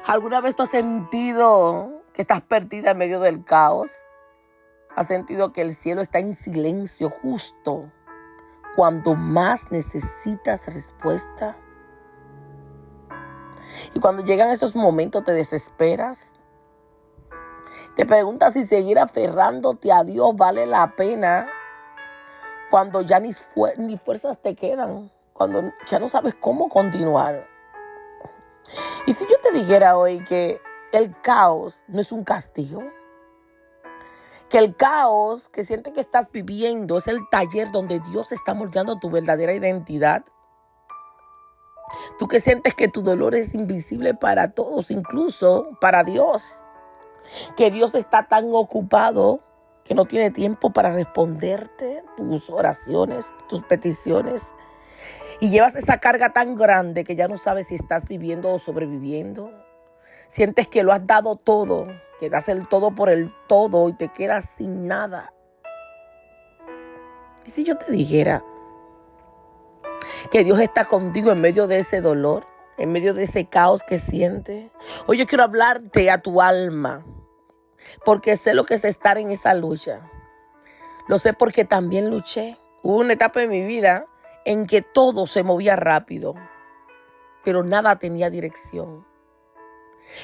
¿Alguna vez tú has sentido que estás perdida en medio del caos? ¿Has sentido que el cielo está en silencio justo cuando más necesitas respuesta? Y cuando llegan esos momentos te desesperas. Te preguntas si seguir aferrándote a Dios vale la pena cuando ya ni fuerzas te quedan, cuando ya no sabes cómo continuar. Y si yo te dijera hoy que el caos no es un castigo, que el caos que sientes que estás viviendo es el taller donde Dios está moldeando tu verdadera identidad. Tú que sientes que tu dolor es invisible para todos, incluso para Dios. Que Dios está tan ocupado que no tiene tiempo para responderte tus oraciones, tus peticiones. Y llevas esa carga tan grande que ya no sabes si estás viviendo o sobreviviendo. Sientes que lo has dado todo, que das el todo por el todo y te quedas sin nada. ¿Y si yo te dijera que Dios está contigo en medio de ese dolor, en medio de ese caos que sientes? Hoy yo quiero hablarte a tu alma, porque sé lo que es estar en esa lucha. Lo sé porque también luché. Hubo una etapa de mi vida en que todo se movía rápido, pero nada tenía dirección.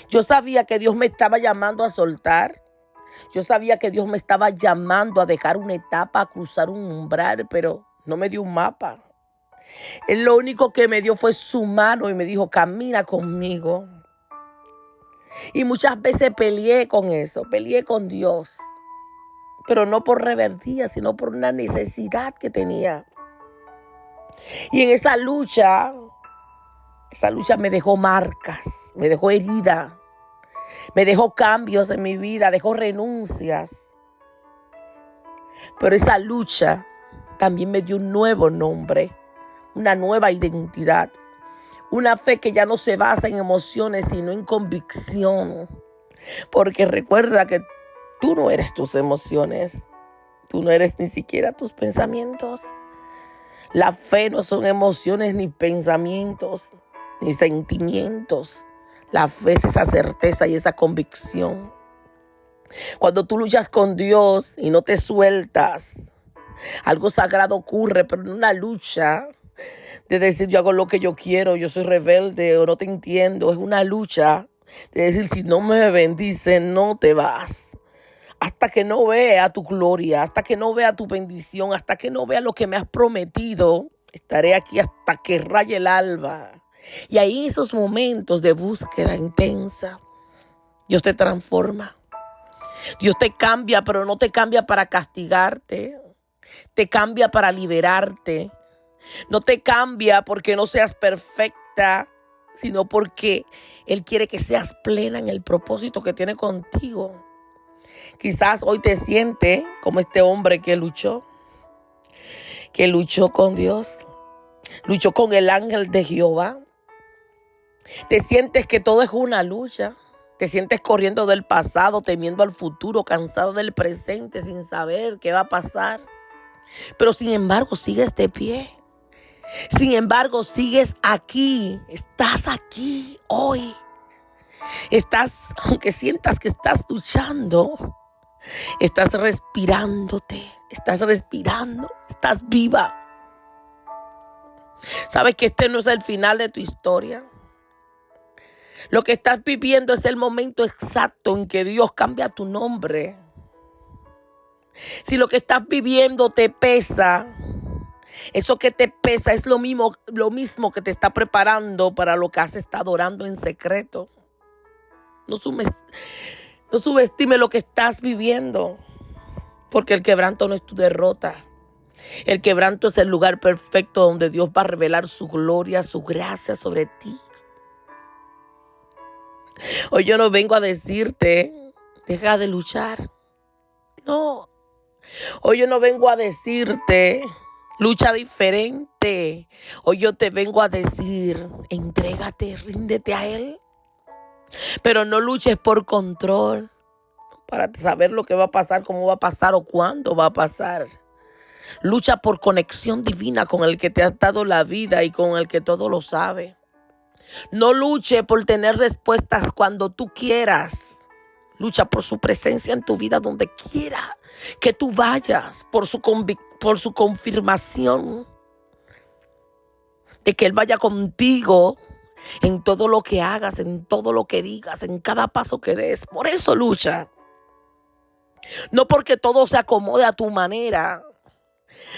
Yo sabía que Dios me estaba llamando a soltar. Yo sabía que Dios me estaba llamando a dejar una etapa, a cruzar un umbral, pero no me dio un mapa. Él lo único que me dio fue su mano y me dijo, camina conmigo. Y muchas veces peleé con eso, peleé con Dios. Pero no por rebeldía, sino por una necesidad que tenía. Y en esa lucha me dejó marcas, me dejó herida, me dejó cambios en mi vida, dejó renuncias. Pero esa lucha también me dio un nuevo nombre, una nueva identidad. Una fe que ya no se basa en emociones, sino en convicción. Porque recuerda que tú no eres tus emociones. Tú no eres ni siquiera tus pensamientos. La fe no son emociones ni pensamientos, ni sentimientos. La fe es esa certeza y esa convicción. Cuando tú luchas con Dios y no te sueltas, algo sagrado ocurre, pero en una lucha de decir yo hago lo que yo quiero, yo soy rebelde o no te entiendo. Es una lucha de decir si no me bendice, no te vas. Hasta que no vea tu gloria, hasta que no vea tu bendición, hasta que no vea lo que me has prometido, estaré aquí hasta que raye el alba. Y ahí esos momentos de búsqueda intensa, Dios te transforma. Dios te cambia, pero no te cambia para castigarte. Te cambia para liberarte. No te cambia porque no seas perfecta, sino porque Él quiere que seas plena en el propósito que tiene contigo. Quizás hoy te sientes como este hombre que luchó con Dios, luchó con el ángel de Jehová. Te sientes que todo es una lucha. Te sientes corriendo del pasado, temiendo al futuro, cansado del presente, sin saber qué va a pasar. Pero sin embargo, sigues de pie. Sin embargo, sigues aquí. Estás aquí hoy. Estás, aunque sientas que estás luchando, estás respirándote. Estás respirando. Estás viva. ¿Sabes que este no es el final de tu historia? Lo que estás viviendo es el momento exacto en que Dios cambia tu nombre. Si lo que estás viviendo te pesa, eso que te pesa es lo mismo que te está preparando para lo que has estado orando en secreto. No subestime lo que estás viviendo, porque el quebranto no es tu derrota. El quebranto es el lugar perfecto donde Dios va a revelar su gloria, su gracia sobre ti. Hoy yo no vengo a decirte, deja de luchar. No. Hoy yo no vengo a decirte, lucha diferente. Hoy yo te vengo a decir, entrégate, ríndete a Él. Pero no luches por control, para saber lo que va a pasar, cómo va a pasar o cuándo va a pasar. Lucha por conexión divina con el que te ha dado la vida y con el que todo lo sabe. No luche por tener respuestas cuando tú quieras. Lucha por su presencia en tu vida donde quiera que tú vayas, por su confirmación de que Él vaya contigo en todo lo que hagas, en todo lo que digas, en cada paso que des. Por eso lucha. No porque todo se acomode a tu manera.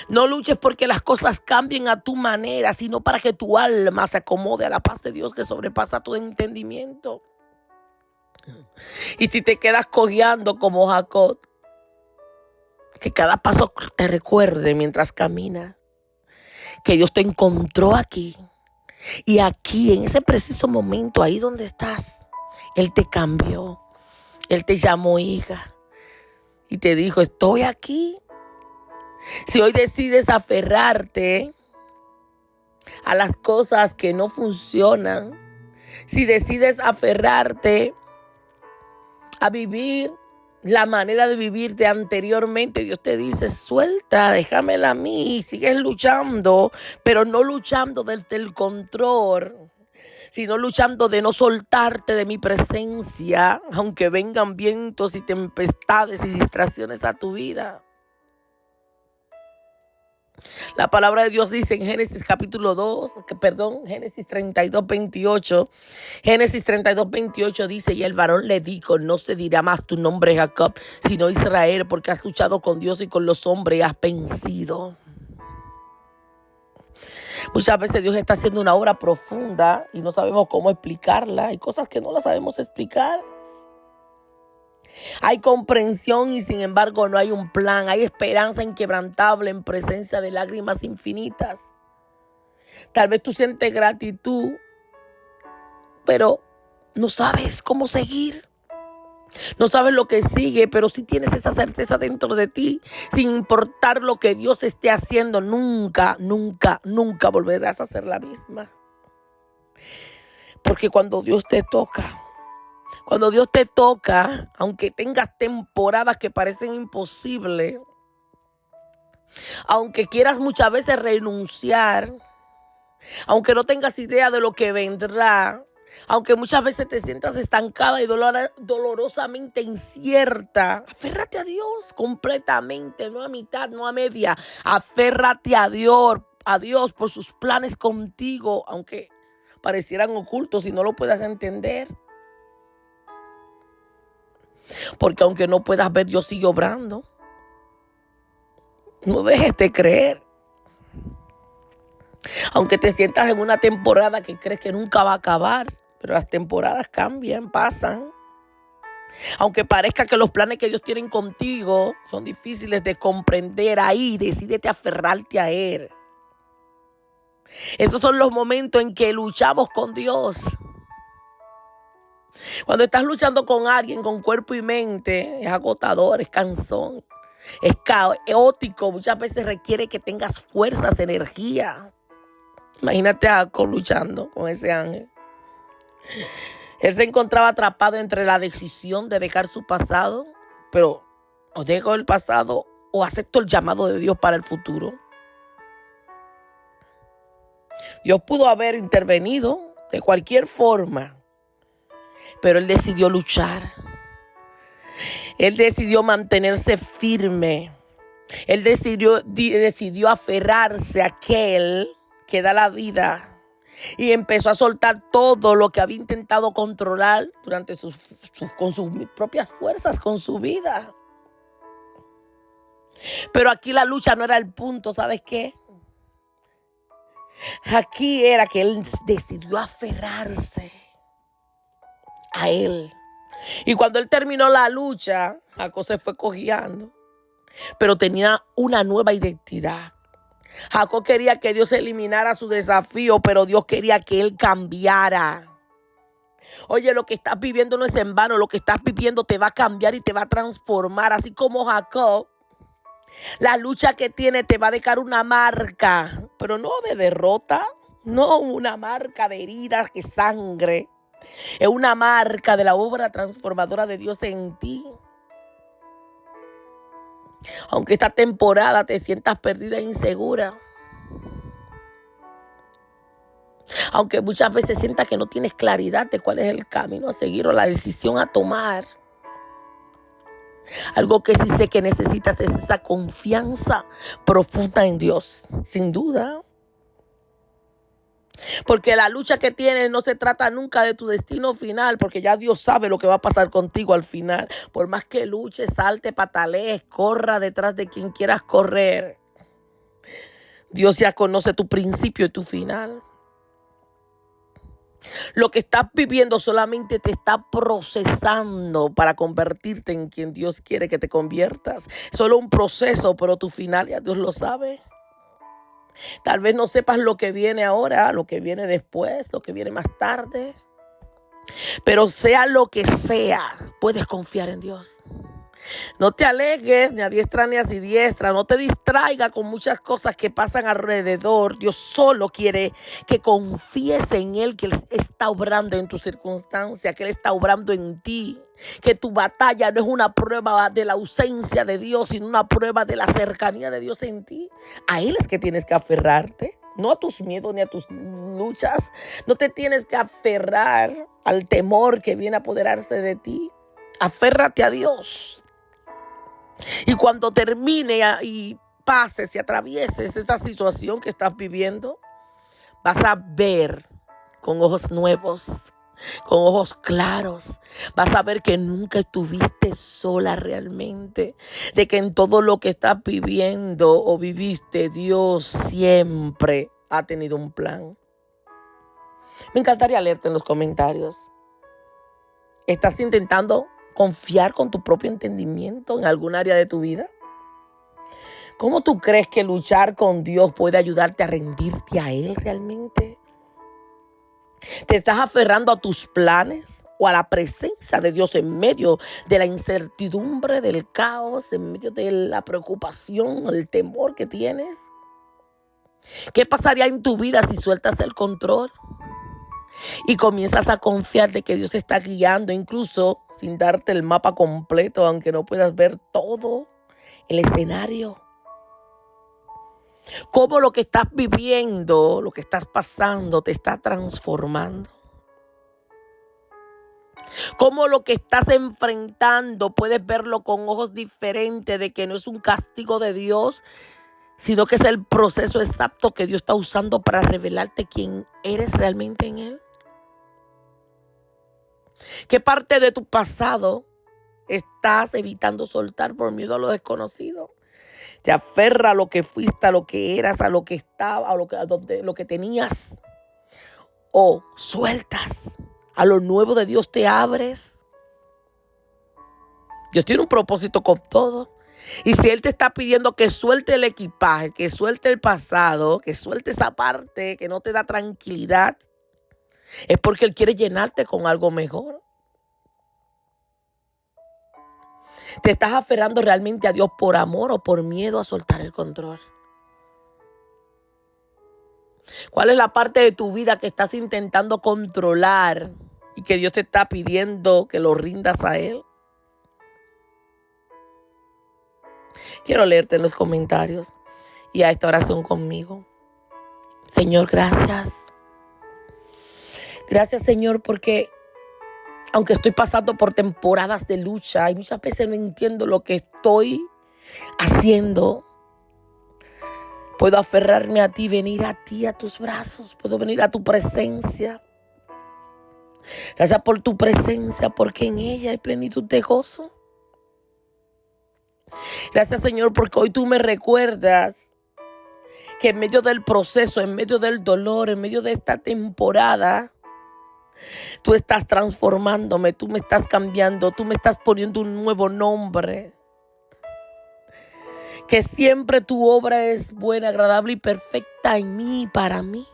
No luches porque las cosas cambien a tu manera, sino para que tu alma se acomode a la paz de Dios que sobrepasa todo entendimiento. Y si te quedas cojeando como Jacob, que cada paso te recuerde mientras camina que Dios te encontró aquí. Y aquí, en ese preciso momento, ahí donde estás, Él te cambió. Él te llamó hija y te dijo, estoy aquí. Si hoy decides aferrarte a las cosas que no funcionan, si decides aferrarte a vivir la manera de vivir de anteriormente, Dios te dice, suelta, déjamela a mí, sigues luchando, pero no luchando desde el control, sino luchando de no soltarte de mi presencia, aunque vengan vientos y tempestades y distracciones a tu vida. La palabra de Dios dice en Génesis 32:28. Génesis 32:28 dice, y el varón le dijo, no se dirá más tu nombre Jacob, sino Israel, porque has luchado con Dios y con los hombres y has vencido. Muchas veces Dios está haciendo una obra profunda y no sabemos cómo explicarla. Hay cosas que no las sabemos explicar. Hay comprensión y sin embargo no hay un plan. Hay esperanza inquebrantable en presencia de lágrimas infinitas. Tal vez tú sientes gratitud, pero no sabes cómo seguir. No sabes lo que sigue, pero sí tienes esa certeza dentro de ti. Sin importar lo que Dios esté haciendo, nunca, nunca, nunca volverás a ser la misma. Porque cuando Dios te toca, aunque tengas temporadas que parecen imposibles, aunque quieras muchas veces renunciar, aunque no tengas idea de lo que vendrá, aunque muchas veces te sientas estancada y dolorosamente incierta, aférrate a Dios completamente, no a mitad, no a media. Aférrate a Dios por sus planes contigo, aunque parecieran ocultos y no lo puedas entender. Porque aunque no puedas ver, Dios sigue obrando. No dejes de creer. Aunque te sientas en una temporada que crees que nunca va a acabar, pero las temporadas cambian, pasan. Aunque parezca que los planes que Dios tiene contigo son difíciles de comprender, ahí decídete aferrarte a Él. Esos son los momentos en que luchamos con Dios. Cuando estás luchando con alguien con cuerpo y mente, es agotador, es cansón, es caótico. Muchas veces requiere que tengas fuerzas, energía. Imagínate a Jacob luchando con ese ángel. Él se encontraba atrapado entre la decisión de dejar su pasado, pero o dejo el pasado o acepto el llamado de Dios para el futuro. Dios pudo haber intervenido de cualquier forma, pero él decidió luchar. Él decidió mantenerse firme. Él decidió aferrarse a aquel que da la vida. Y empezó a soltar todo lo que había intentado controlar durante con sus propias fuerzas, con su vida. Pero aquí la lucha no era el punto, ¿sabes qué? Aquí era que él decidió aferrarse a él. Y cuando él terminó la lucha, Jacob se fue cojeando, pero tenía una nueva identidad. Jacob quería que Dios eliminara su desafío, pero Dios quería que él cambiara. Oye, lo que estás viviendo no es en vano. Lo que estás viviendo te va a cambiar y te va a transformar. Así como Jacob, la lucha que tiene te va a dejar una marca, pero no de derrota, no una marca de heridas que sangre. Es una marca de la obra transformadora de Dios en ti. Aunque esta temporada te sientas perdida e insegura, Aunque muchas veces sientas que no tienes claridad de cuál es el camino a seguir o la decisión a tomar. Algo que sí sé que necesitas es esa confianza profunda en Dios, sin duda. Porque la lucha que tienes no se trata nunca de tu destino final, porque ya Dios sabe lo que va a pasar contigo al final. Por más que luches, salte, patalees, corra detrás de quien quieras correr, Dios ya conoce tu principio y tu final. Lo que estás viviendo solamente te está procesando para convertirte en quien Dios quiere que te conviertas. Solo un proceso, pero tu final ya Dios lo sabe. Tal vez no sepas lo que viene ahora, lo que viene después, lo que viene más tarde. Pero sea lo que sea, puedes confiar en Dios. No te alegues ni a diestra ni a siniestra. No te distraiga con muchas cosas que pasan alrededor. Dios solo quiere que confíes en Él, que Él está obrando en tu circunstancia, que Él está obrando en ti. Que tu batalla no es una prueba de la ausencia de Dios, sino una prueba de la cercanía de Dios en ti. A Él es que tienes que aferrarte, no a tus miedos ni a tus luchas. No te tienes que aferrar al temor que viene a apoderarse de ti. Aférrate a Dios. Y cuando termine y pases y atravieses esta situación que estás viviendo, vas a ver con ojos nuevos, con ojos claros. Vas a ver que nunca estuviste sola realmente. De que en todo lo que estás viviendo o viviste, Dios siempre ha tenido un plan. Me encantaría leerte en los comentarios. ¿Estás intentando confiar con tu propio entendimiento en algún área de tu vida? ¿Cómo tú crees que luchar con Dios puede ayudarte a rendirte a Él realmente? ¿Te estás aferrando a tus planes o a la presencia de Dios en medio de la incertidumbre, del caos, en medio de la preocupación, el temor que tienes? ¿Qué pasaría en tu vida si sueltas el control y comienzas a confiar de que Dios te está guiando, incluso sin darte el mapa completo, aunque no puedas ver todo el escenario? Cómo lo que estás viviendo, lo que estás pasando, te está transformando. Cómo lo que estás enfrentando puedes verlo con ojos diferentes, de que no es un castigo de Dios, sino que es el proceso exacto que Dios está usando para revelarte quién eres realmente en Él. ¿Qué parte de tu pasado estás evitando soltar por miedo a lo desconocido? Te aferra a lo que fuiste, a lo que eras, a lo que estaba, a lo que tenías. O sueltas, a lo nuevo de Dios te abres. Dios tiene un propósito con todo. Y si Él te está pidiendo que suelte el equipaje, que suelte el pasado, que suelte esa parte que no te da tranquilidad, es porque Él quiere llenarte con algo mejor. ¿Te estás aferrando realmente a Dios por amor o por miedo a soltar el control? ¿Cuál es la parte de tu vida que estás intentando controlar y que Dios te está pidiendo que lo rindas a Él? Quiero leerte en los comentarios y a esta oración conmigo. Señor, gracias. Gracias, Señor, porque aunque estoy pasando por temporadas de lucha y muchas veces no entiendo lo que estoy haciendo, puedo aferrarme a ti, venir a ti, a tus brazos, puedo venir a tu presencia. Gracias por tu presencia, porque en ella hay plenitud de gozo. Gracias, Señor, porque hoy tú me recuerdas que en medio del proceso, en medio del dolor, en medio de esta temporada, tú estás transformándome, tú me estás cambiando, tú me estás poniendo un nuevo nombre. Que siempre tu obra es buena, agradable y perfecta en mí y para mí.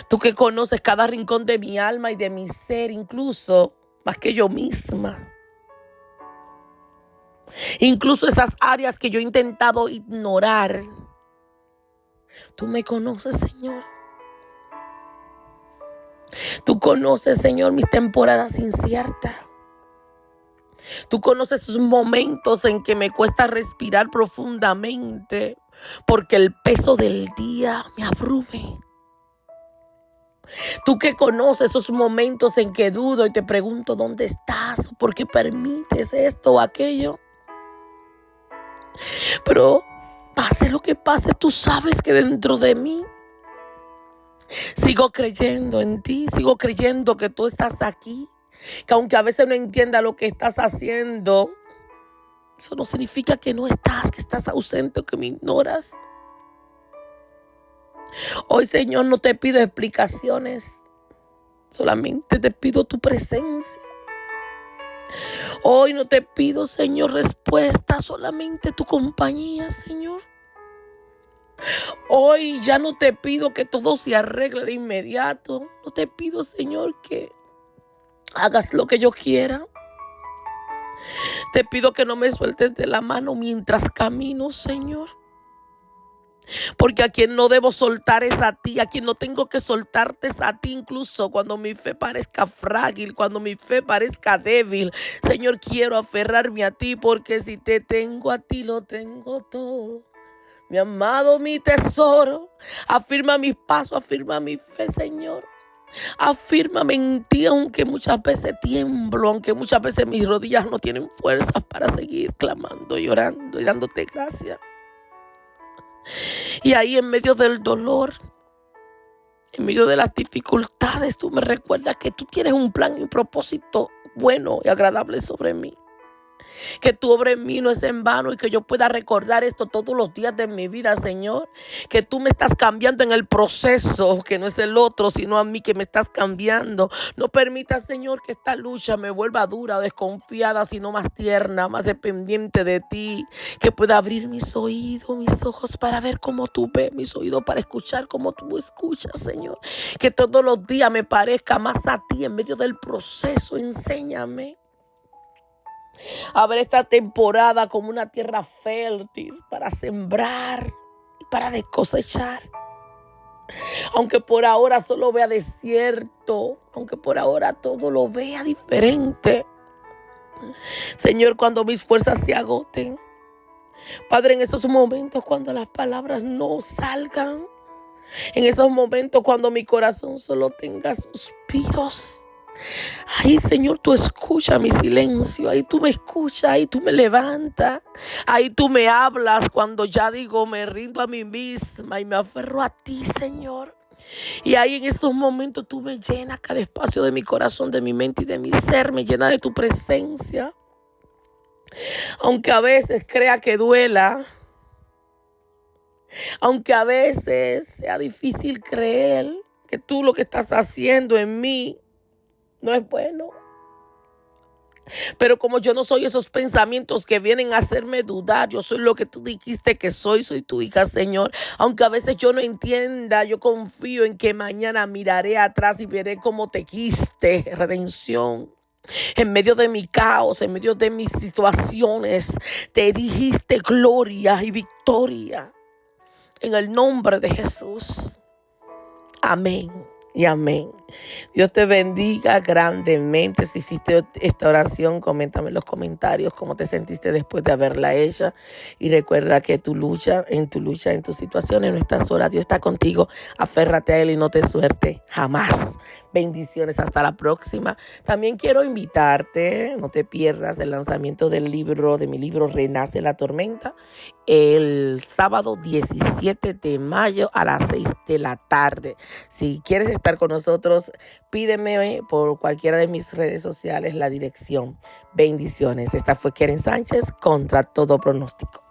Tú que conoces cada rincón de mi alma y de mi ser, incluso más que yo misma. Incluso esas áreas que yo he intentado ignorar. Tú me conoces, Señor. Tú conoces, Señor, mis temporadas inciertas. Tú conoces esos momentos en que me cuesta respirar profundamente porque el peso del día me abrume. Tú que conoces esos momentos en que dudo y te pregunto dónde estás, por qué permites esto o aquello. Pero pase lo que pase, tú sabes que dentro de mí sigo creyendo en ti, sigo creyendo que tú estás aquí, que aunque a veces no entienda lo que estás haciendo, eso no significa que no estás, que estás ausente o que me ignoras. Hoy, Señor, no te pido explicaciones, solamente te pido tu presencia. Hoy no te pido, Señor, respuesta, solamente tu compañía, Señor. Hoy ya no te pido que todo se arregle de inmediato. No te pido, Señor, que hagas lo que yo quiera. Te pido que no me sueltes de la mano mientras camino, Señor. Porque a quien no debo soltar es a ti, a quien no tengo que soltarte es a ti, incluso cuando mi fe parezca frágil, cuando mi fe parezca débil. Señor, quiero aferrarme a ti, porque si te tengo a ti, lo tengo todo. Mi amado, mi tesoro, afirma mis pasos, afirma mi fe, Señor. Afírmame en ti, aunque muchas veces tiemblo, aunque muchas veces mis rodillas no tienen fuerzas para seguir clamando, llorando y dándote gracias. Y ahí en medio del dolor, en medio de las dificultades, tú me recuerdas que tú tienes un plan y un propósito bueno y agradable sobre mí. Que tu obra en mí no es en vano y que yo pueda recordar esto todos los días de mi vida, Señor. Que tú me estás cambiando en el proceso, que no es el otro, sino a mí que me estás cambiando. No permitas, Señor, que esta lucha me vuelva dura, desconfiada, sino más tierna, más dependiente de ti. Que pueda abrir mis oídos, mis ojos para ver cómo tú ves, mis oídos para escuchar como tú escuchas, Señor. Que todos los días me parezca más a ti en medio del proceso. Enséñame a ver esta temporada como una tierra fértil para sembrar y para cosechar. Aunque por ahora solo vea desierto, aunque por ahora todo lo vea diferente. Señor, cuando mis fuerzas se agoten, Padre, en esos momentos cuando las palabras no salgan, en esos momentos cuando mi corazón solo tenga suspiros, ahí, Señor, tú escuchas mi silencio, ahí tú me escuchas, ahí tú me levantas, ahí tú me hablas cuando ya digo me rindo a mí misma y me aferro a ti, Señor. Y ahí en esos momentos tú me llenas cada espacio de mi corazón, de mi mente y de mi ser, me llena de tu presencia. Aunque a veces crea que duela, aunque a veces sea difícil creer que tú lo que estás haciendo en mí no es bueno. Pero como yo no soy esos pensamientos que vienen a hacerme dudar, yo soy lo que tú dijiste que soy tu hija, Señor. Aunque a veces yo no entienda, yo confío en que mañana miraré atrás y veré cómo te quiste, redención. En medio de mi caos, en medio de mis situaciones, te dijiste gloria y victoria. En el nombre de Jesús. Amén y amén. Dios te bendiga grandemente. Si hiciste esta oración, coméntame en los comentarios cómo te sentiste después de haberla hecha. Y recuerda que en tu lucha, en tus situaciones, no estás sola. Dios está contigo. Aférrate a Él y no te suelte jamás. Bendiciones, hasta la próxima. También quiero invitarte, no te pierdas el lanzamiento de mi libro Renace la Tormenta, el sábado 17 de mayo a las 6 de la tarde. Si quieres estar con nosotros, pídeme por cualquiera de mis redes sociales la dirección. Bendiciones. Esta fue Keren Sánchez, contra todo pronóstico.